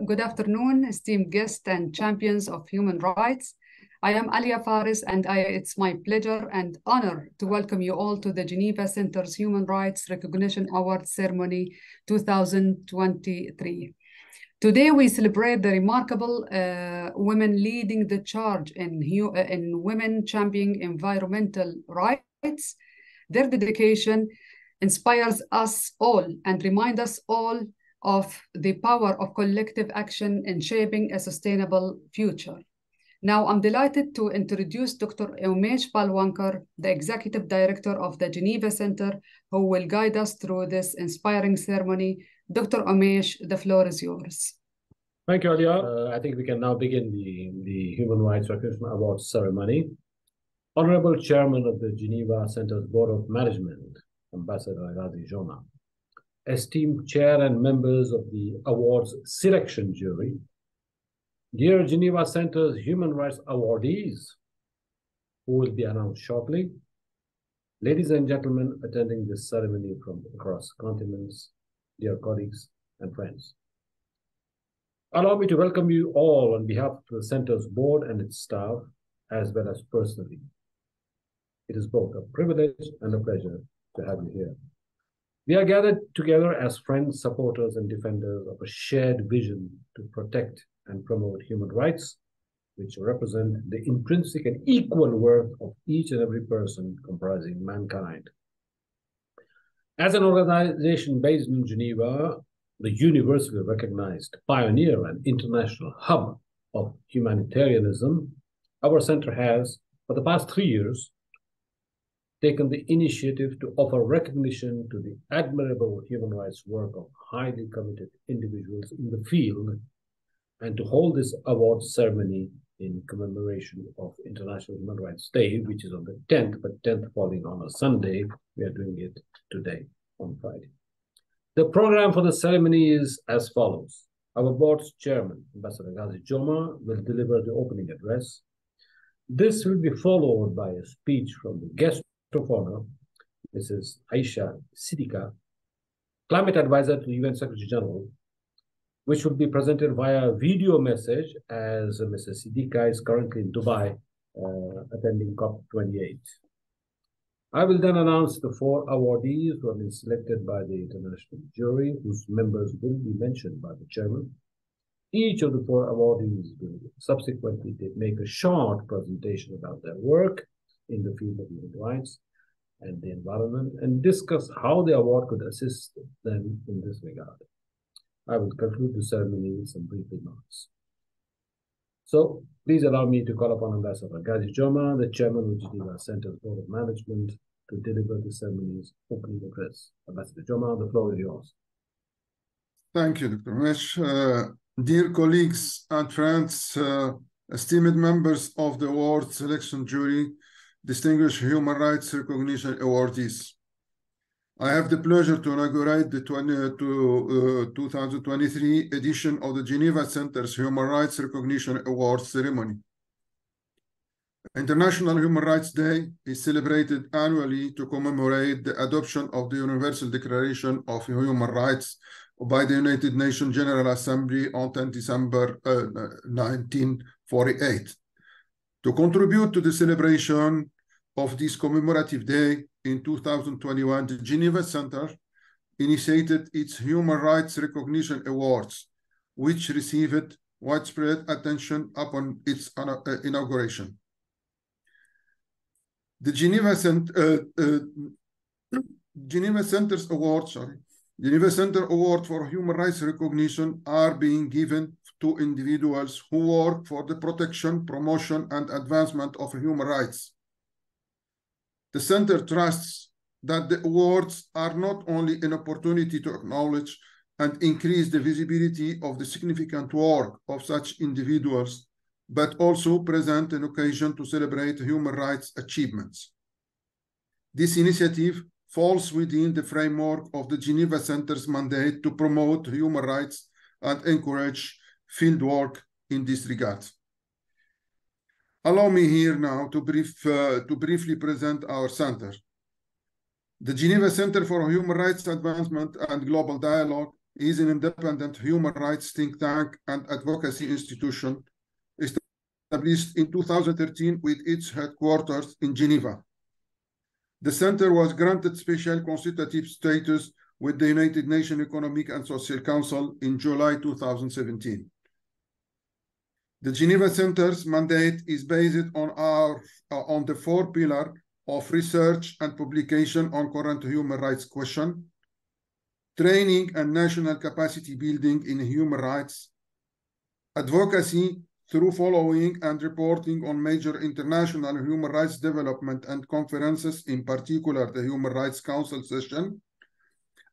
Good afternoon, esteemed guests and champions of human rights. I am Alia Faris, and it's my pleasure and honor to welcome you all to the Geneva Centre's Human Rights Recognition Award Ceremony 2023. Today, we celebrate the remarkable women leading the charge in women championing environmental rights. Their dedication inspires us all and reminds us all of the power of collective action in shaping a sustainable future. Now, I'm delighted to introduce Dr. Umesh Palwankar, the Executive Director of the Geneva Centre, who will guide us through this inspiring ceremony. Dr. Umesh, the floor is yours. Thank you, Alia. I think we can now begin the Human Rights Recognition Awards ceremony. Honorable Chairman of the Geneva Centre's Board of Management, Ambassador Ghazi Joma, esteemed chair and members of the awards selection jury, dear Geneva Centre's human rights awardees, who will be announced shortly, ladies and gentlemen attending this ceremony from across continents, dear colleagues and friends. Allow me to welcome you all on behalf of the Centre's board and its staff, as well as personally. It is both a privilege and a pleasure to have you here. We are gathered together as friends, supporters, and defenders of a shared vision to protect and promote human rights, which represent the intrinsic and equal worth of each and every person comprising mankind. As an organization based in Geneva, the universally recognized pioneer and international hub of humanitarianism, our center has, for the past 3 years, taken the initiative to offer recognition to the admirable human rights work of highly committed individuals in the field, and to hold this award ceremony in commemoration of International Human Rights Day, which is on the 10th, but 10th falling on a Sunday. We are doing it today on Friday. The program for the ceremony is as follows. Our board's chairman, Ambassador Ghazi Joma, will deliver the opening address. This will be followed by a speech from the guest of honor, Mrs. Aisha Siddiqa, Climate Advisor to the UN Secretary General, which will be presented via video message as Mrs. Siddiqa is currently in Dubai attending COP28. I will then announce the 4 awardees who have been selected by the international jury, whose members will be mentioned by the chairman. Each of the 4 awardees will subsequently make a short presentation about their work in the field of human rights and the environment, and discuss how the award could assist them in this regard. I will conclude the ceremony with some brief remarks. So please allow me to call upon Ambassador Ghazi Joma, the chairman of Geneva Centre's Board of Management, to deliver the ceremony's opening address. Ambassador Joma, the floor is yours. Thank you, Dr. Umesh. Dear colleagues and friends, esteemed members of the award selection jury, distinguished human rights recognition awardees. I have the pleasure to inaugurate the 2023 edition of the Geneva Centre's Human Rights Recognition Awards ceremony. International Human Rights Day is celebrated annually to commemorate the adoption of the Universal Declaration of Human Rights by the United Nations General Assembly on 10 December 1948. To contribute to the celebration of this commemorative day in 2021, the Geneva Centre initiated its Human Rights Recognition Awards, which received widespread attention upon its inauguration. The Geneva Centre's Award, Geneva Centre Award for Human Rights Recognition are being given to individuals who work for the protection, promotion, and advancement of human rights. The Center trusts that the awards are not only an opportunity to acknowledge and increase the visibility of the significant work of such individuals, but also present an occasion to celebrate human rights achievements. This initiative falls within the framework of the Geneva Centre's mandate to promote human rights and encourage field work in this regard. Allow me here now to briefly present our center. The Geneva Centre for Human Rights Advancement and Global Dialogue is an independent human rights think tank and advocacy institution established in 2013 with its headquarters in Geneva. The center was granted special consultative status with the United Nations Economic and Social Council in July 2017. The Geneva Center's mandate is based on the four pillars of research and publication on current human rights questions, training and national capacity building in human rights, advocacy through following and reporting on major international human rights development and conferences, in particular the Human Rights Council session,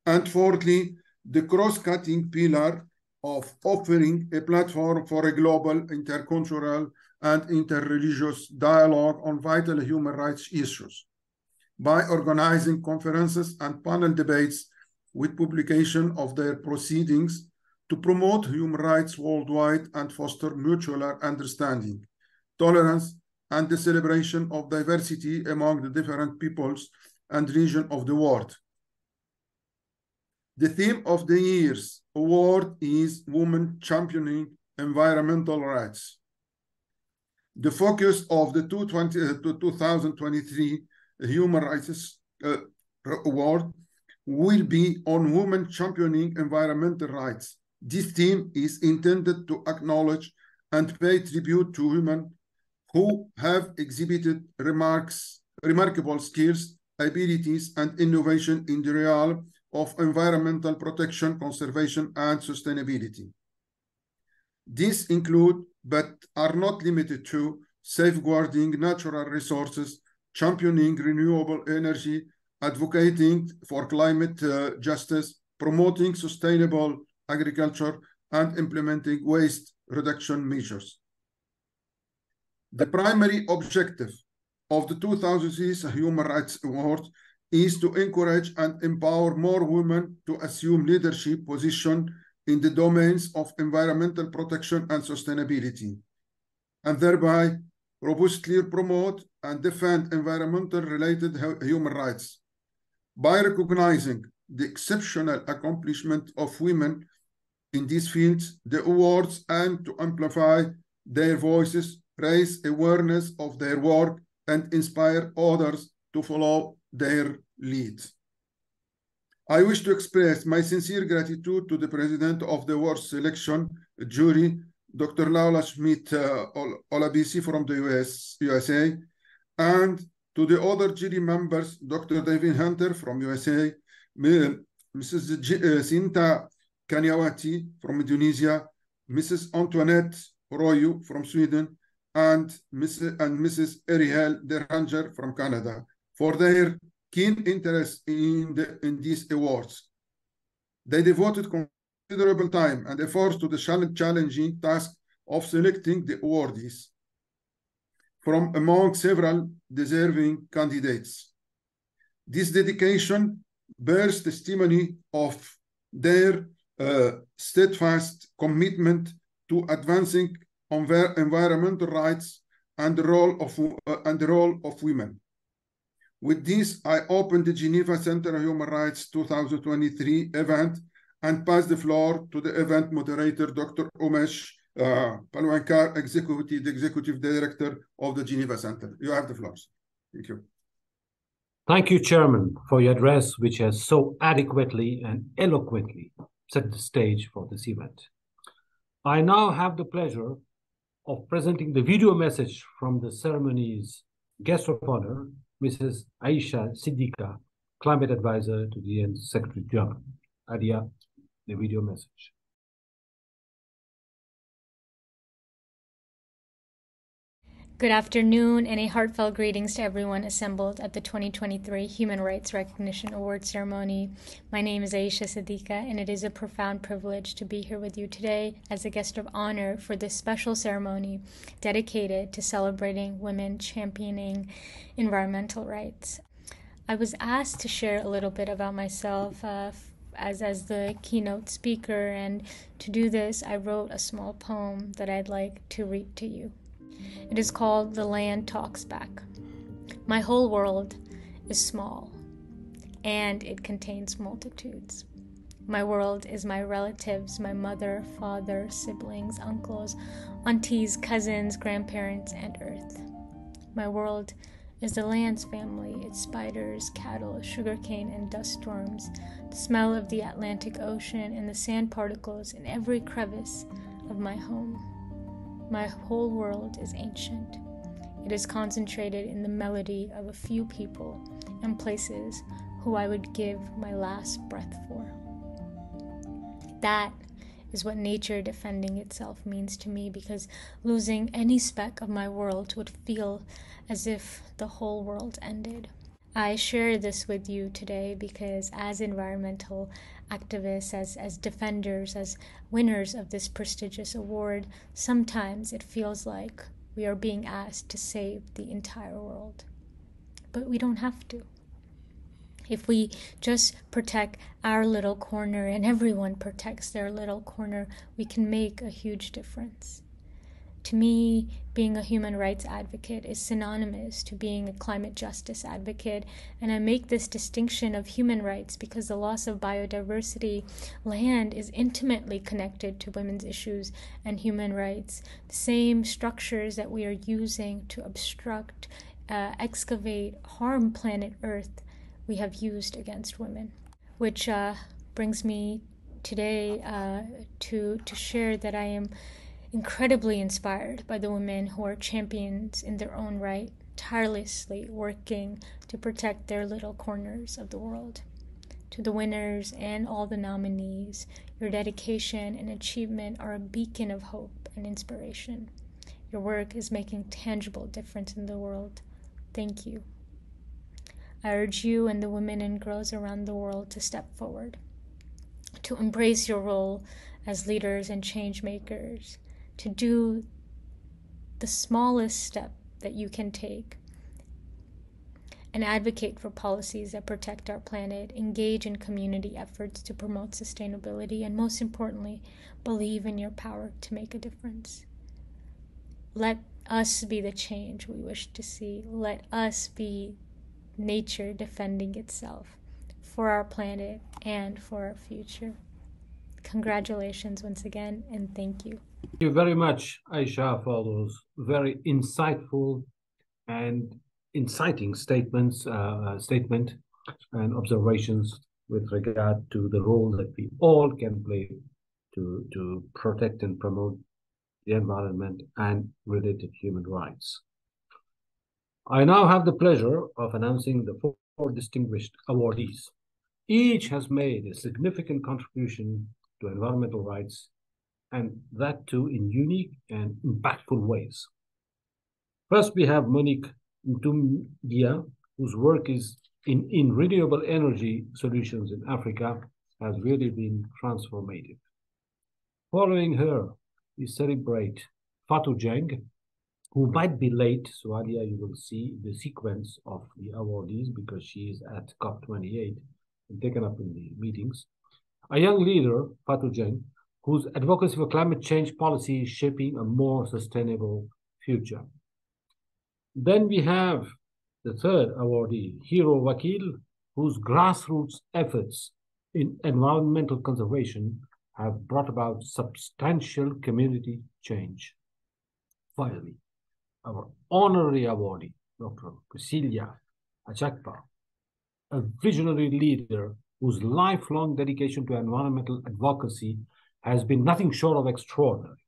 and fourthly, the cross-cutting pillar of offering a platform for a global, intercultural, and interreligious dialogue on vital human rights issues by organizing conferences and panel debates with publication of their proceedings to promote human rights worldwide and foster mutual understanding, tolerance, and the celebration of diversity among the different peoples and regions of the world. The theme of the year's award is Women Championing Environmental Rights. The focus of the 2023 Human Rights Award will be on women championing environmental rights. This theme is intended to acknowledge and pay tribute to women who have exhibited remarkable skills, abilities, and innovation in the realm of environmental protection, conservation, and sustainability. These include, but are not limited to, safeguarding natural resources, championing renewable energy, advocating for climate justice, promoting sustainable agriculture, and implementing waste reduction measures. The primary objective of the 2006 Human Rights Award is to encourage and empower more women to assume leadership positions in the domains of environmental protection and sustainability, and thereby robustly promote and defend environmental-related human rights. By recognizing the exceptional accomplishment of women in these fields, the awards aim to amplify their voices, raise awareness of their work, and inspire others to follow their lead. I wish to express my sincere gratitude to the President of the award selection jury, Dr. Laura Schmidt Olabisi from the USA, and to the other jury members, Dr. David Hunter from USA, Mrs. Sinta Kanyawati from Indonesia, Mrs. Antoinette Royu from Sweden, and Mrs. Ariel Deranger from Canada for their keen interest in these awards. They devoted considerable time and effort to the challenging task of selecting the awardees from among several deserving candidates. This dedication bears testimony of their steadfast commitment to advancing environmental rights and the role of women. With this, I open the Geneva Centre Human Rights 2023 event and pass the floor to the event moderator, Dr. Umesh Palwankar, the Executive Director of the Geneva Centre. You have the floor. Thank you. Thank you, Chairman, for your address, which has so adequately and eloquently set the stage for this event. I now have the pleasure of presenting the video message from the ceremony's guest of honor, Mrs. Aisha Siddiqa, Climate Advisor to the UN Secretary General. Adia, the video message. Good afternoon and a heartfelt greetings to everyone assembled at the 2023 Human Rights Recognition Award Ceremony. My name is Aisha Siddiqa, and it is a profound privilege to be here with you today as a guest of honor for this special ceremony dedicated to celebrating women championing environmental rights. I was asked to share a little bit about myself as the keynote speaker, and to do this, I wrote a small poem that I'd like to read to you. It is called The Land Talks Back. My whole world is small, and it contains multitudes. My world is my relatives, my mother, father, siblings, uncles, aunties, cousins, grandparents, and earth. My world is the land's family, its spiders, cattle, sugarcane, and dust storms, the smell of the Atlantic Ocean, and the sand particles in every crevice of my home. My whole world is ancient. It is concentrated in the melody of a few people and places who I would give my last breath for. That is what nature defending itself means to me, because losing any speck of my world would feel as if the whole world ended. I share this with you today because as environmental activists, as defenders, as winners of this prestigious award, sometimes it feels like we are being asked to save the entire world. But we don't have to. If we just protect our little corner and everyone protects their little corner, we can make a huge difference. To me, being a human rights advocate is synonymous to being a climate justice advocate, and I make this distinction of human rights because the loss of biodiversity, land is intimately connected to women's issues and human rights. The same structures that we are using to obstruct, excavate, harm planet Earth, we have used against women, which brings me today to share that I am incredibly inspired by the women who are champions in their own right, tirelessly working to protect their little corners of the world. To the winners and all the nominees, your dedication and achievement are a beacon of hope and inspiration. Your work is making tangible difference in the world. Thank you. I urge you and the women and girls around the world to step forward, to embrace your role as leaders and change makers, to do the smallest step that you can take and advocate for policies that protect our planet, engage in community efforts to promote sustainability, and most importantly, believe in your power to make a difference. Let us be the change we wish to see. Let us be nature defending itself for our planet and for our future. Congratulations once again, and thank you. Thank you very much, Aisha, for those very insightful and inciting statement and observations with regard to the role that we all can play to protect and promote the environment and related human rights. I now have the pleasure of announcing the four distinguished awardees. Each has made a significant contribution to environmental rights, and that too in unique and impactful ways. First, we have Monique Ntumgia, whose work is in renewable energy solutions in Africa has really been transformative. Following her, we celebrate Fatou Dieng, who might be late, so Alia, you will see the sequence of the awardees because she is at COP28 and taken up in the meetings. A young leader, Fatou Dieng, whose advocacy for climate change policy is shaping a more sustainable future. Then we have the third awardee, Hero Wakil, whose grassroots efforts in environmental conservation have brought about substantial community change. Finally, our honorary awardee, Dr. Priscilla Achakpa, a visionary leader whose lifelong dedication to environmental advocacy has been nothing short of extraordinary.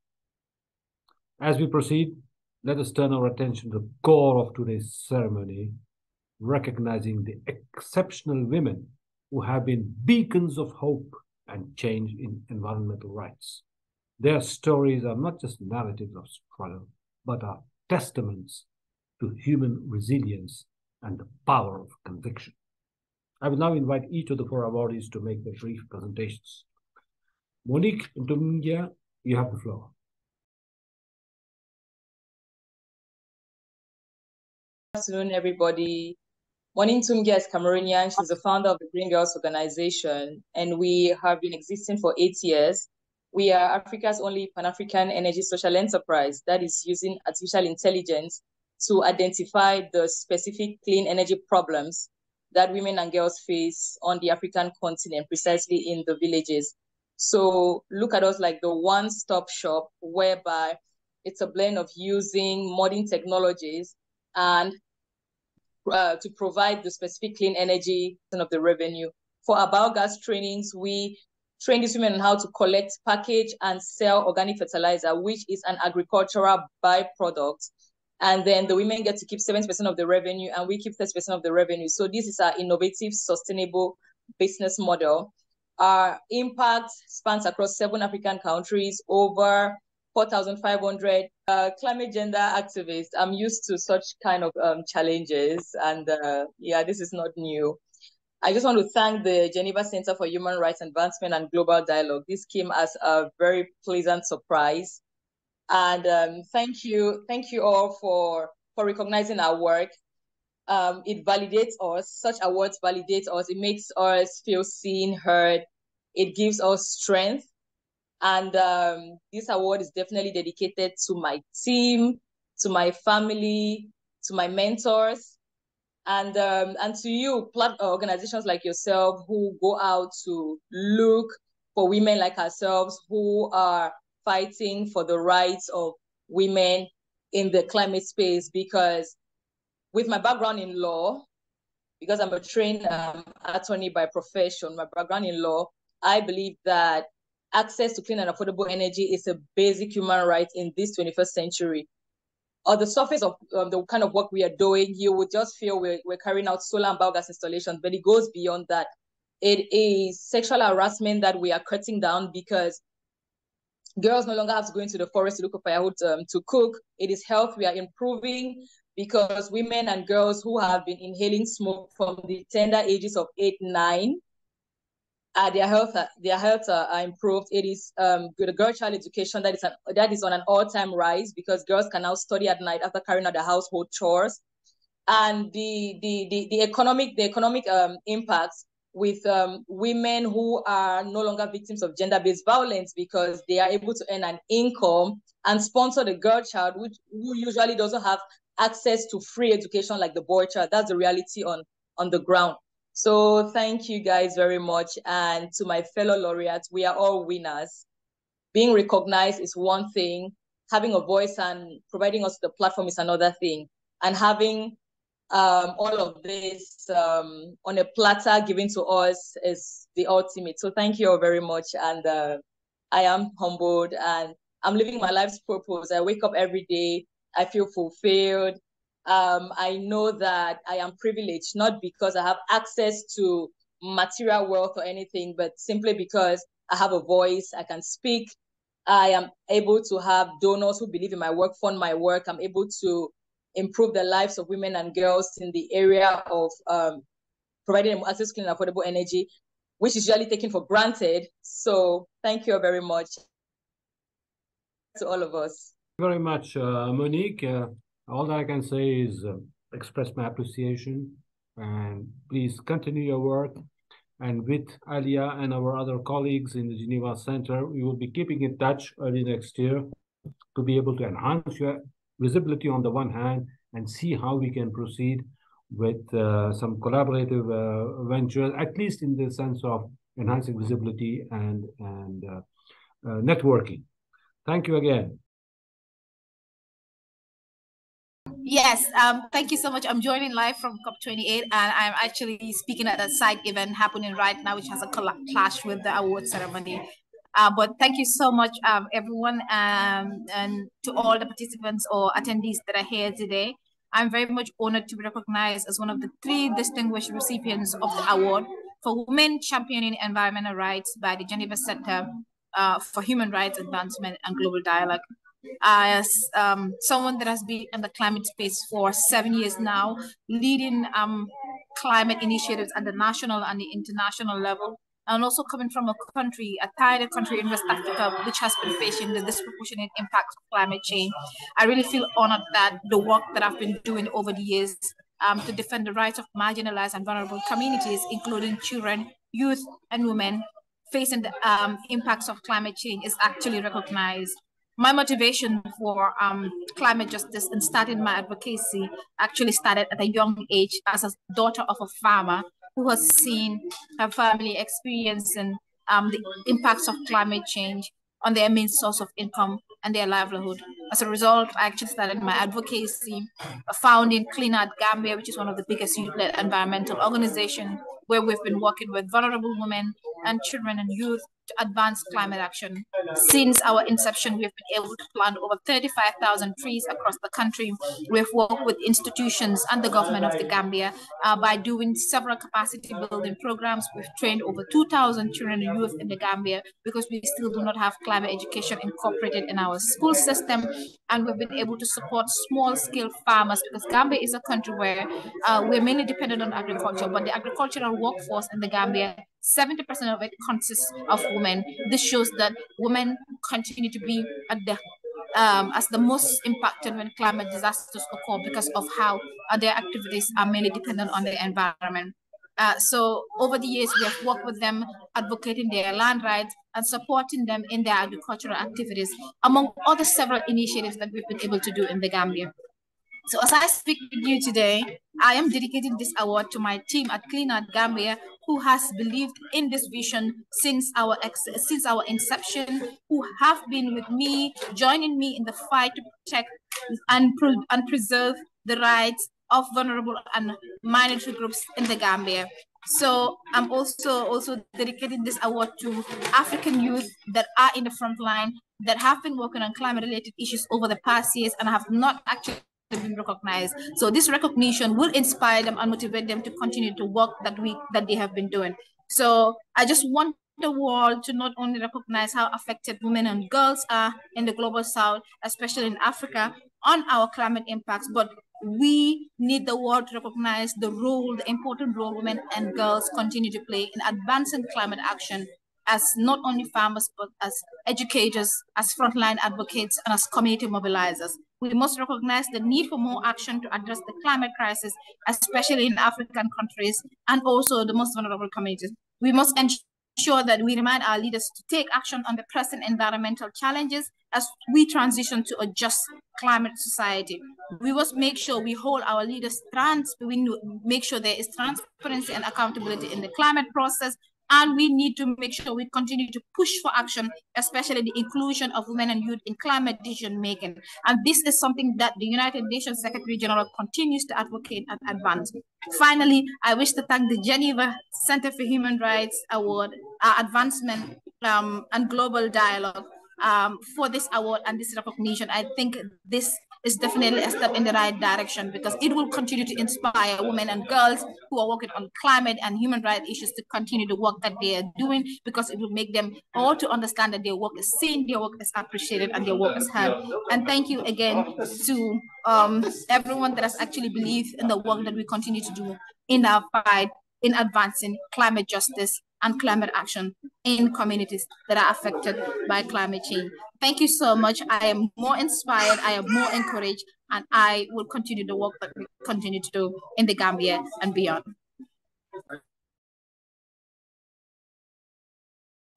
As we proceed, let us turn our attention to the core of today's ceremony, recognizing the exceptional women who have been beacons of hope and change in environmental rights. Their stories are not just narratives of struggle, but are testaments to human resilience and the power of conviction. I will now invite each of the four awardees to make their brief presentations. Monique Ntumgia, you have the floor. Good afternoon, everybody. Monique Ntumgia is Cameroonian. She's the founder of the Green Girls Organization, and we have been existing for 8 years. We are Africa's only Pan-African energy social enterprise that is using artificial intelligence to identify the specific clean energy problems that women and girls face on the African continent, precisely in the villages. So look at us like the one-stop shop, whereby it's a blend of using modern technologies and to provide the specific clean energy of the revenue. For our biogas trainings, we train these women on how to collect, package, and sell organic fertilizer, which is an agricultural byproduct. And then the women get to keep 70% of the revenue, and we keep 30% of the revenue. So this is our innovative, sustainable business model. Our impact spans across 7 African countries, over 4,500 climate gender activists. I'm used to such kind of challenges, and yeah, this is not new. I just want to thank the Geneva Centre for Human Rights Advancement and Global Dialogue. This came as a very pleasant surprise. And thank you all for recognizing our work. It validates us. Such awards validate us. It makes us feel seen, heard. It gives us strength. And this award is definitely dedicated to my team, to my family, to my mentors, and to you, organizations like yourself who go out to look for women like ourselves who are fighting for the rights of women in the climate space. Because with my background in law, because I'm a trained attorney by profession, my background in law, I believe that access to clean and affordable energy is a basic human right in this 21st century. On the surface of the kind of work we are doing, you would just feel we're carrying out solar and biogas installations, but it goes beyond that. It is sexual harassment that we are cutting down, because girls no longer have to go into the forest to look for firewood to cook. It is health we are improving, because women and girls who have been inhaling smoke from the tender ages of 8, 9, their health are improved. It is the girl-child education that is on an all-time rise, because girls can now study at night after carrying out their household chores. And the economic impacts with women who are no longer victims of gender-based violence, because they are able to earn an income and sponsor the girl child, who usually doesn't have access to free education like the boy child. That's the reality on the ground. So thank you guys very much. And to my fellow laureates, we are all winners. Being recognized is one thing. Having a voice and providing us the platform is another thing. And having all of this on a platter given to us is the ultimate. So thank you all very much. And I am humbled, and I'm living my life's purpose. I wake up every day. I feel fulfilled. I know that I am privileged, not because I have access to material wealth or anything, but simply because I have a voice, I can speak. I am able to have donors who believe in my work, fund my work. I'm able to improve the lives of women and girls in the area of providing them access to clean and affordable energy, which is usually taken for granted. So thank you very much to all of us. Very much, Monique. All that I can say is express my appreciation, and please continue your work. And with Alia and our other colleagues in the Geneva Centre, we will be keeping in touch early next year to be able to enhance your visibility on the one hand, and see how we can proceed with some collaborative ventures, at least in the sense of enhancing visibility and networking. Thank you again. Yes, thank you so much. I'm joining live from COP28, and I'm actually speaking at a side event happening right now, which has a clash with the award ceremony. But thank you so much, everyone, and to all the participants or attendees that are here today. I'm very much honored to be recognized as one of the 3 distinguished recipients of the award for Women Championing Environmental Rights by the Geneva Centre for Human Rights Advancement and Global Dialogue. As someone that has been in the climate space for 7 years now, leading climate initiatives at the national and the international level, and also coming from a tiny country in West Africa, which has been facing the disproportionate impacts of climate change, I really feel honored that the work that I've been doing over the years to defend the rights of marginalized and vulnerable communities, including children, youth, and women facing the impacts of climate change, is actually recognized. my motivation for climate justice and starting my advocacy actually started at a young age as a daughter of a farmer who has seen her family experiencing the impacts of climate change on their main source of income and their livelihood. As a result, I actually started my advocacy, founding Clean Out Gambia, which is one of the biggest youth-led environmental organizations, where we've been working with vulnerable women and children and youth to advance climate action. Since our inception, we've been able to plant over 35,000 trees across the country. We've worked with institutions and the government of the Gambia by doing several capacity building programs. We've trained over 2,000 children and youth in the Gambia because we still do not have climate education incorporated in our school system. And we've been able to support small-scale farmers because Gambia is a country where we're mainly dependent on agriculture, but the agricultural workforce in the Gambia, 70% of it consists of women. This shows that women continue to be at the as the most impacted when climate disasters occur because of how their activities are mainly dependent on the environment. So over the years, we have worked with them, advocating their land rights and supporting them in their agricultural activities, among other several initiatives that we've been able to do in the Gambia. So as I speak with you today, I am dedicating this award to my team at Clean Out Gambia, who has believed in this vision since our inception, who have been with me, joining me in the fight to protect and preserve the rights of vulnerable and minority groups in the Gambia. So I'm also dedicating this award to African youth that are in the front line, that have been working on climate-related issues over the past years and have not actually been recognized. So this recognition will inspire them and motivate them to continue to work that they have been doing. So I just want the world to not only recognize how affected women and girls are in the global south, especially in Africa, on our climate impacts, but we need the world to recognize the important role women and girls continue to play in advancing climate action as not only farmers, but as educators, as frontline advocates, and as community mobilizers. We must recognize the need for more action to address the climate crisis, especially in African countries and also the most vulnerable communities. We must ensure that we remind our leaders to take action on the present environmental challenges as we transition to a just climate society. We must make sure we hold our leaders we make sure there is transparency and accountability in the climate process. And we need to make sure we continue to push for action, especially the inclusion of women and youth in climate decision making. And this is something that the United Nations Secretary General continues to advocate and advance. Finally, I wish to thank the Geneva Centre for Human Rights Award, Advancement and Global Dialogue for this award and this recognition. I think this is definitely a step in the right direction because it will continue to inspire women and girls who are working on climate and human rights issues to continue the work that they are doing, because it will make them all to understand that their work is seen, their work is appreciated, and their work is heard. And thank you again to everyone that has actually believed in the work that we continue to do in our fight in advancing climate justice and climate action in communities that are affected by climate change. Thank you so much. I am more inspired, I am more encouraged, and I will continue the work that we continue to do in the Gambia and beyond.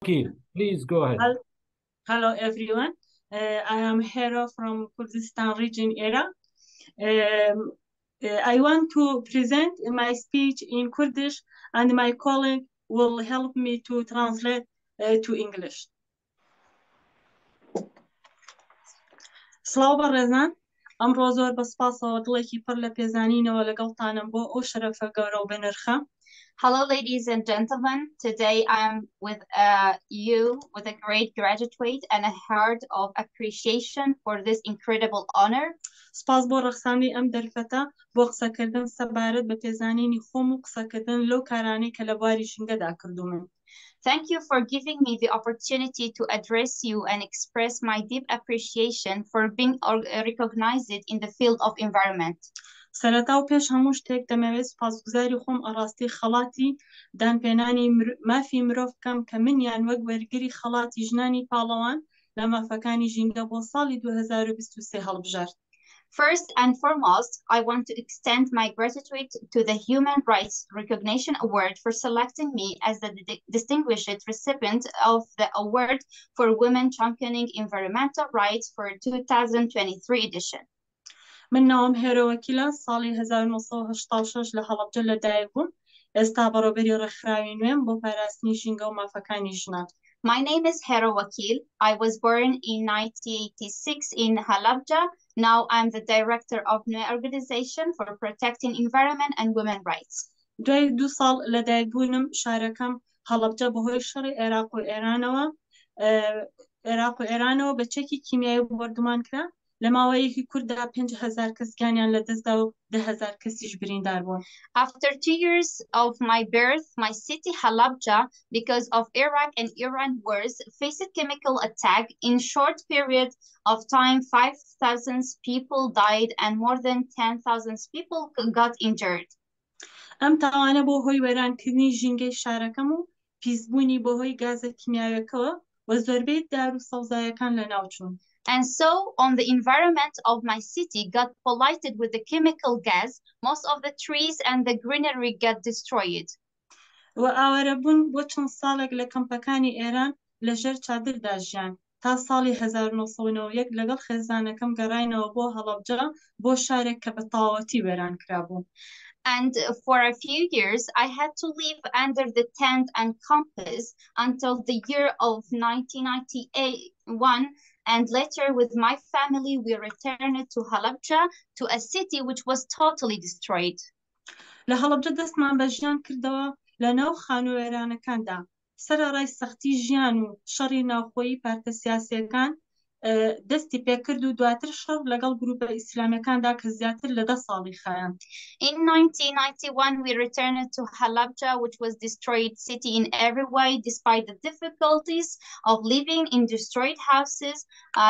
Okay, please go ahead. Hello everyone. I am Hera from Kurdistan region area. I want to present my speech in Kurdish, and my colleague will help me to translate to English. سڵاو بەڕێزان، ئەمڕۆ زۆر بەسپاسەوە دڵێکی پڕ لە پێزانینەوە لەگەڵتانم بۆ ئەو شەرەفە گەورە و بەنرخە. Hello, ladies and gentlemen. Today I am with you with a great gratitude and a heart of appreciation for this incredible honor. سپاس بۆ ڕەخسانی ئەم دەرفەتە بۆ قسەکردن سەبارەت بە پێزانینی خۆم و قسەکردن لەو کارانەی کە لە بواری ژینگەدا کردوومن. Thank you for giving me the opportunity to address you and express my deep appreciation for being recognized in the field of environment. سەرەتا و پێش هەموو شتێک دەمەوێت سوپاسگوزاری خۆم ئەڕاستی خەڵاتی دانپێنانی مافی مرۆڤ بکەم کە منیان وەک وەرگری خەڵاتی ژنانی پاڵەوان لە مافەکانی ژینگە بۆ ساڵی 2023 هەڵبژارد. First and foremost, I want to extend my gratitude to the Human Rights Recognition Award for selecting me as the distinguished recipient of the Award for Women Championing Environmental Rights for 2023 edition. من نام هێرە وەکیلە ساڵی 1986 لە هەڵەبجە لەدایک بووم. ئێستا بەڕێوەبەری ڕێکخراوی نوێم بۆ پاراستنی ژینگە و مافەکانی ژنان. My name is HRRA Wakil. I was born in 1986 in Halabja. Now I'm the director of NUE organization for protecting environment and women's rights. دوای 2 ساڵ لەدایک بوونم شارەکەم هەڵەبجە بەهۆی شەڕی عێراق و ئێرانەوە بە چەکی کیمیایی بەردەمان کرا. لە ماوەیەکی کووردا 5,000 کەس گیانیان لەدەستدا و 10,000 کەسیش بریندار بوون. After 2 years of my birth, my city Halabja, because of Iraq and Iran wars, faced chemical attack. In short period of time, 5,000 people died and more than 10,000 people got injured. ئەم تاوانە بۆ هۆی وێرانکردنی ژینگەی شارەکەم و پیسبوونی بۆ هۆی گازە کیمیاویەکەوە و زۆربەی دار و سەوزایەکان لەناوچوون. And so on the environment of my city got polluted with the chemical gas. Most of the trees and the greenery got destroyed. و ئاوارەبوون بۆ چەند ساڵێک لە کەمپەکانی ئێران لەژێر چادردا ژیان تا ساڵی 1991 لەگەڵ خێزانەکەم گەڕاینەوە بۆ هەڵەبجە بۆ شارێک کە بە تەواوەتی وێران کرابوو. And for a few years, I had to live under the tent and campus until the year of 1991. And later, with my family, we returned to Halabja, to a city which was totally destroyed. لە هەڵەبجە دەستمان بە ژیان کردەوە لە ناو خانووێرانەکاندا. سەرەڕای سەختی ژیان و شەڕی ناوخۆیی پارتە سیاسیەکان دەستی پێکرد و دواتر شەڕ لەگەڵ گروپە ئیسلامیەکاندا کە زیاتر لە 10 ساڵی خایان. In 1991, we returned to Halabja, which was destroyed city in every way, despite the difficulties of living in destroyed houses.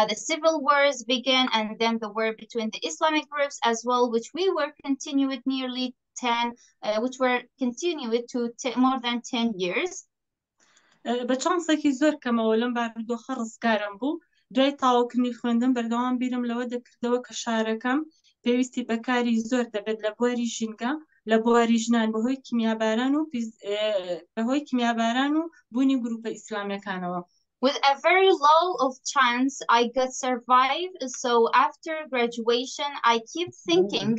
The civil wars began, and then the war between the Islamic groups as well, which were continued to more than 10 years. بە چانسێکی زۆر کەمەوە لەم بارودۆخە ڕزگارم بوو. دوای تاواکردنی خوێندن بەردەوام بیرم لەوە دەکردەوە کە شارەکەم پێویستی بەکاری زۆر دەبێت لە بواری ژینگە لە بواری ژنان بەهۆی کیمیاباران و بوونی گروپە ئیسلامیەکانەوە. With a very low of chance, I could survive. So after graduation, I keep thinking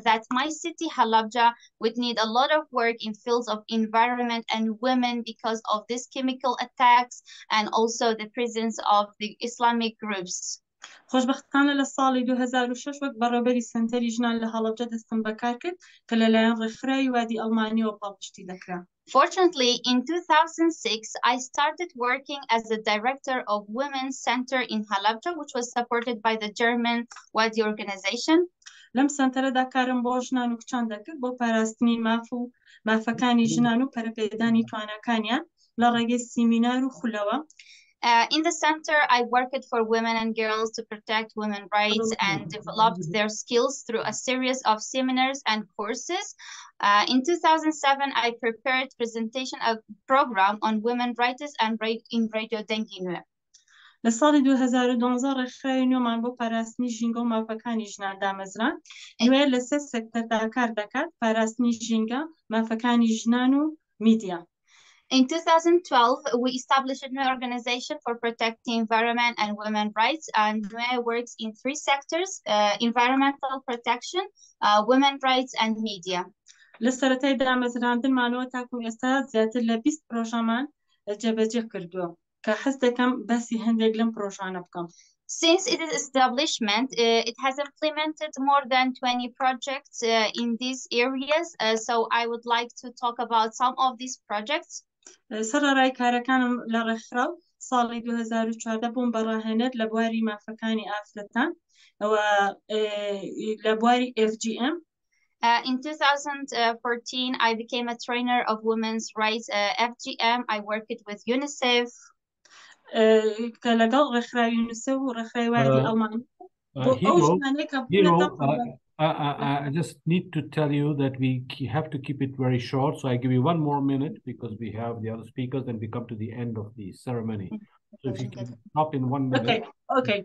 that my city, Halabja, would need a lot of work in fields of environment and women because of these chemical attacks and also the presence of the Islamic groups. خۆشبەختانە لە ساڵی 2006 وەک بەڕێوەبەری سنتەری ژنان لە هەڵەبجە دەستم بەکار کرد کە لەلایەن ڕێکخراوی وادی ئەڵمانیەوە پاڵپشتی دەکرا. Fortunately, in 2006, I started working as the director of Geneva Centre in Halabja, which was supported by the German Wadi organization. لەم سنتەرەدا کارم بۆ ژنان و کچان دەکرد بۆ پاراستنی مافەکانی ژنان و پەرەپێدانی توانەکانیان لە ڕێگەی سیمینار و خولەوە. In the center, I worked for women and girls to protect women's rights and developed their skills through a series of seminars and courses. In 2007, I prepared presentation of program on women's rights and in Radio Dengue. لە ساڵی 2012 ڕێکخراوی نوێمان بۆ پاراستنی ژینگە و مافەکانی ژنان دامەزران. نوێ لە 3 سێکتەردا کار دەکات: پاراستنی ژینگە، مافەکانی ژنان و میدیا. In 2012, we established a new organization for protecting environment and women's rights, and NUE works in 3 sectors: environmental protection, women's rights, and media. لە سەرەتای دامەزراندنمانەوە تاکو ئێستا زیاتر لە 20 پرۆژەمان جێبەجێ کردووە کە حەز دەکەم باسی هەندێک لەم پرۆژانە بکەم. Since its establishment, it has implemented more than 20 projects in these areas. So I would like to talk about some of these projects. سەرەڕای کارەکانم لە ڕێکخراو ساڵی 2014 بووم بەڕاهێنەر لە بواری مافەکانی ئافرەتان لە بواری FGM. In 2014, I became a trainer of women's rights FGM. I worked with UNICEF. کە لەگەڵ ڕێکخراوی یونیسێف و ڕێکخراوی وادی ئەڵمانی. I just need to tell you that we have to keep it very short. So I give you 1 more minute because we have the other speakers and we come to the end of the ceremony. if you can stop in 1 minute. Okay.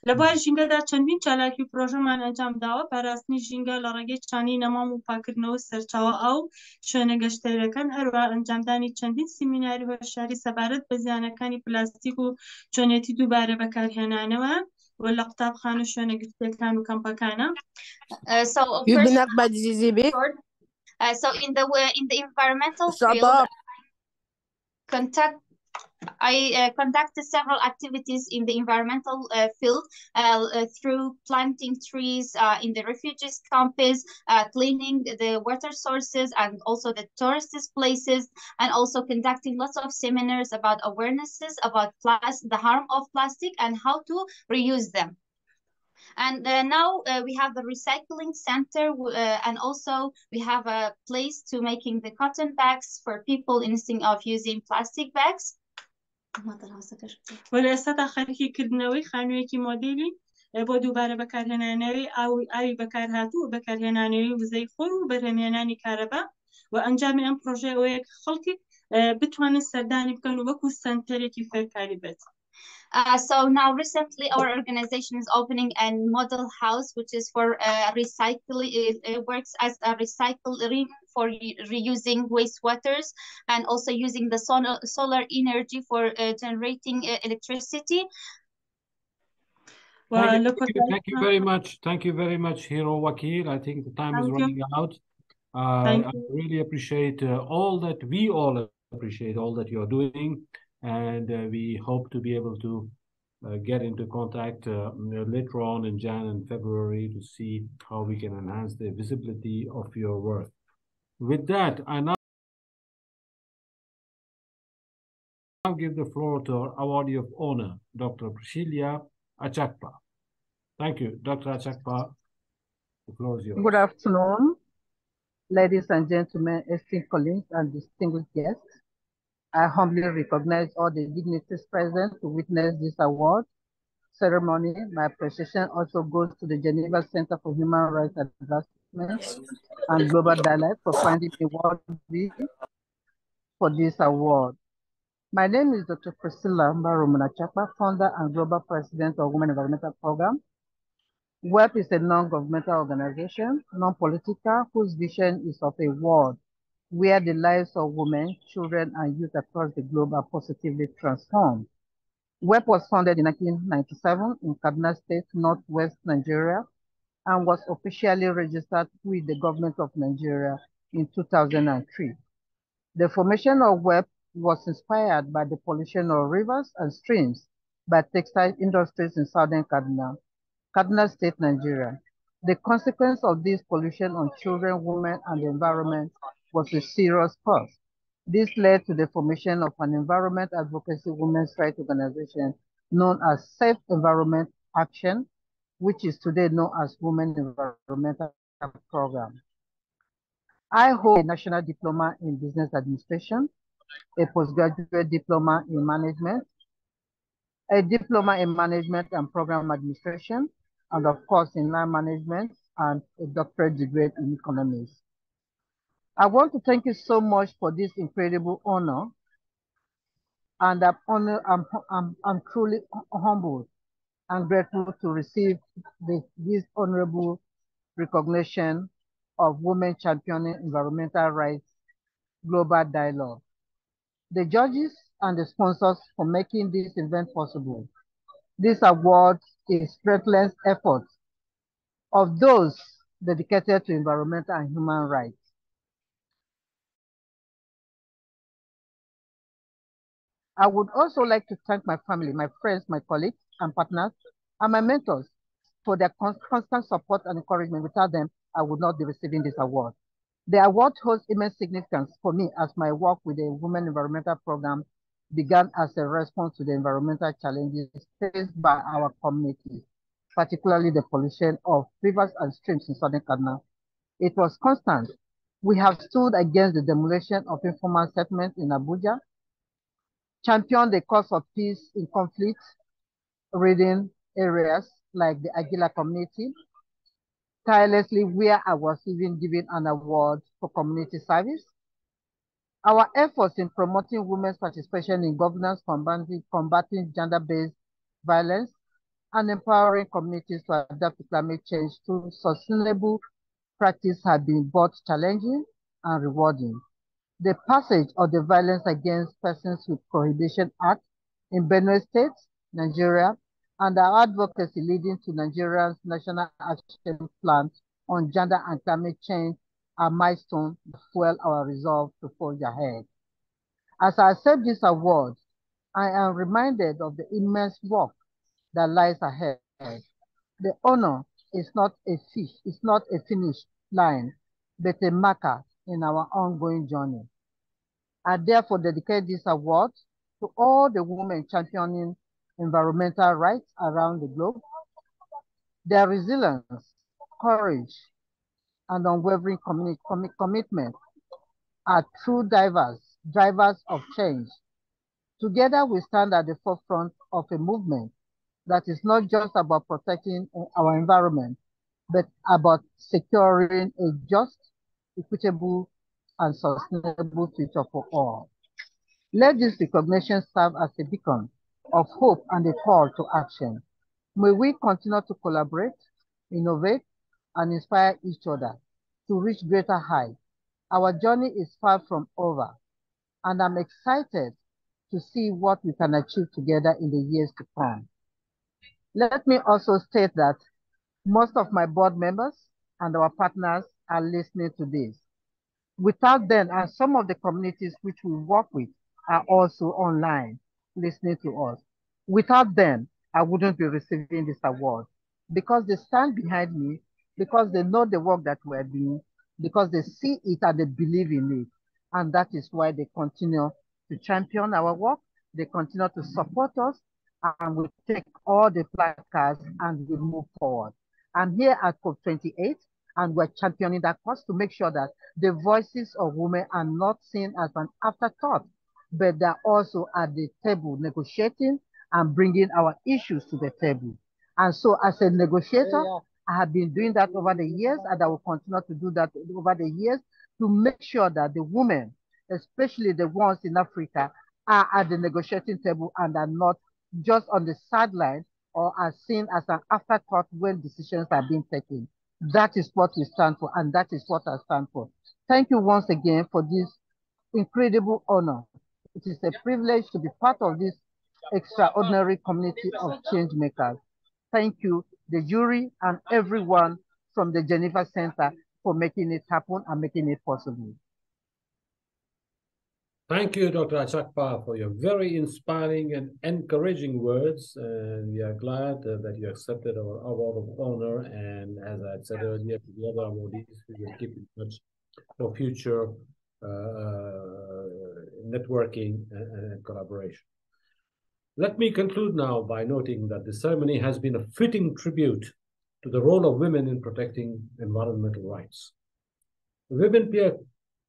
لەبوای ژینگەدا چەندین چالاکی و پرۆژەمان ئەنجام داوە پاراستنی ژینگە لە ڕێگەی چانی نەمام و پاکردنەوە سەرچاوە ئەو شوێنە گەشتەرەکان هەروە ئەنجامدانی چەندین سیمیناری هۆشیاری سەبارەت بە زیانەکانی پلاستیک و چۆنێتی دووبارە بەکارهێنانەوە و لە قوتابخان و شوێنە گرتوەکان و کەمپەکانە. So in the environmental field, I conducted several activities in the environmental field through planting trees in the refugees campus, cleaning the water sources and also the tourist places, and also conducting lots of seminars about awarenesses about the harm of plastic and how to reuse them. And now we have the recycling center, and also we have a place to making the cotton bags for people instead of using plastic bags. وەلێستا خەریکیکردنەوەی خانوویەکی مۆدێلی بۆ دووبارە بەکارهێنانەوەی ئاوی بەکارهاتوو و بەکارهێنانەوەی وزەی خۆر و بەرهەمهێنانی کارەبا و ئەنجامی ئەم پرۆژەیە کە خەڵکی بتوانن سەردانی بکەن و وەکو سنتەرێکی فێرکاری بێت. So now recently our organization is opening a model house which is for recycling. It works as a recycling for reusing wastewaters and also using the solar energy for generating electricity. Thank you very much. Thank you very much, Hero Wakil. I think the time is running out. I really appreciate all that you're doing. And we hope to be able to get into contact later on in January and February to see how we can enhance the visibility of your work. With that, I now give the floor to our awardee of honor, Dr. Priscilla Achakpa. Thank you, Dr. Achakpa. The floor is yours. Good afternoon, ladies and gentlemen, esteemed colleagues and distinguished guests. I humbly recognize all the dignitaries present to witness this award ceremony. My appreciation also goes to the Geneva Centre for Human Rights Advancement and Global Dialogue for finding me worthy for this award. My name is Dr. Priscilla Achakpa, founder and global president of Women Environmental Program. WEP is a non-governmental organization, non-political, whose vision is of a world where the lives of women, children, and youth across the globe are positively transformed. WEP was founded in 1997 in Kaduna State, Northwest Nigeria, and was officially registered with the government of Nigeria in 2003. The formation of WEP was inspired by the pollution of rivers and streams by textile industries in southern Kaduna State, Nigeria. The consequence of this pollution on children, women, and the environment was a serious cause. This led to the formation of an environment advocacy women's rights organization known as Safe Environment Action, which is today known as Women Environmental Program. I hold a national diploma in business administration, a postgraduate diploma in management, a diploma in management and program administration, and of course in land management, and a doctorate degree in economics. I want to thank you so much for this incredible honor, and I'm truly humbled and grateful to receive this honorable recognition of Women Championing Environmental Rights Global Dialogue. The judges and the sponsors for making this event possible. This award is relentless effort of those dedicated to environmental and human rights. I would also like to thank my family, my friends, my colleagues and partners, and my mentors for their constant support and encouragement. Without them, I would not be receiving this award. The award holds immense significance for me as my work with the Women Environmental Program began as a response to the environmental challenges faced by our community, particularly the pollution of rivers and streams in southern Kaduna. It was constant. We have stood against the demolition of informal settlements in Abuja, championed the cause of peace in conflict-ridden areas like the Agila community, tirelessly where I was even given an award for community service, Our efforts in promoting women's participation in governance, combating gender-based violence, and empowering communities to adapt to climate change through sustainable practice have been both challenging and rewarding. The passage of the Violence Against Persons with Prohibition Act in Benue State, Nigeria, and our advocacy leading to Nigeria's National Action Plan on Gender and Climate Change are milestones that fuel our resolve to forge ahead. As I accept this award, I am reminded of the immense work that lies ahead. The honor is not a finish line, but a marker in our ongoing journey. I therefore dedicate this award to all the women championing environmental rights around the globe. Their resilience, courage, and unwavering commitment are true drivers of change. Together, we stand at the forefront of a movement that is not just about protecting our environment, but about securing a just, equitable, and sustainable future for all. Let this recognition serve as a beacon of hope and a call to action. May we continue to collaborate, innovate, and inspire each other to reach greater heights. Our journey is far from over, and I'm excited to see what we can achieve together in the years to come. Let me also state that most of my board members and our partners are listening to this. Without them, and some of the communities which we work with are also online listening to us. Without them, I wouldn't be receiving this award because they stand behind me, because they know the work that we're doing, because they see it and they believe in it. And that is why they continue to champion our work. They continue to support us, and we take all the placards and we move forward. I'm here at COP28, and we're championing that cause to make sure that the voices of women are not seen as an afterthought, but they're also at the table negotiating and bringing our issues to the table. And so as a negotiator, I have been doing that over the years, and I will continue to do that over the years to make sure that the women, especially the ones in Africa, are at the negotiating table and are not just on the sideline or are seen as an afterthought when decisions are being taken. That is what we stand for, and that is what I stand for. Thank you once again for this incredible honor. It is a privilege to be part of this extraordinary community of change makers. Thank you, the jury, and everyone from the Geneva Centre for making it happen and making it possible. Thank you, Dr. Achakpa, for your very inspiring and encouraging words. And we are glad that you accepted our award of honor. And as I said earlier, to the other awardees, we will keep in touch for future networking and collaboration. Let me conclude now by noting that the ceremony has been a fitting tribute to the role of women in protecting environmental rights. Women play a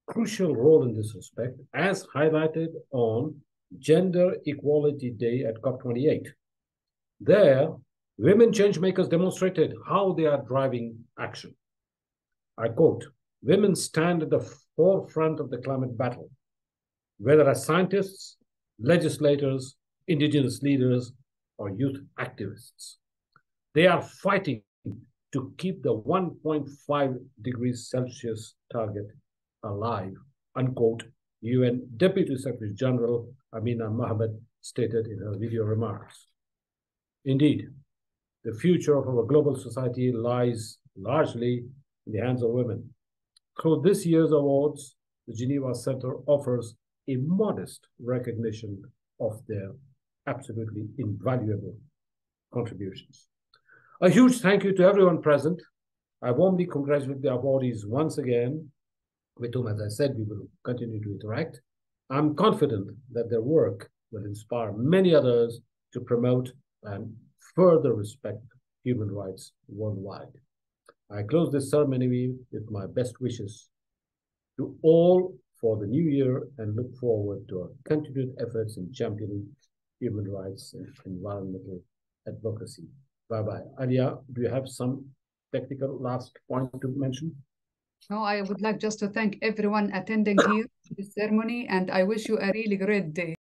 crucial role in this respect, as highlighted on Gender Equality Day at COP28. There, women changemakers demonstrated how they are driving action. I quote, "Women stand at the forefront of the climate battle, whether as scientists, legislators, indigenous leaders, or youth activists. They are fighting to keep the 1.5 degrees Celsius target alive," unquote, UN Deputy Secretary General Amina Mohammed stated in her video remarks. Indeed, the future of our global society lies largely in the hands of women. Through this year's awards, the Geneva Centre offers a modest recognition of their absolutely invaluable contributions. A huge thank you to everyone present. I warmly congratulate the awardees once again, with whom, as I said, we will continue to interact. I'm confident that their work will inspire many others to promote and further respect human rights worldwide. I close this ceremony with my best wishes to all for the new year and look forward to our continued efforts in championing human rights and environmental advocacy. Bye-bye. Alia, do you have some technical last point to mention? No, I would like just to thank everyone attending here to this ceremony, and I wish you a really great day.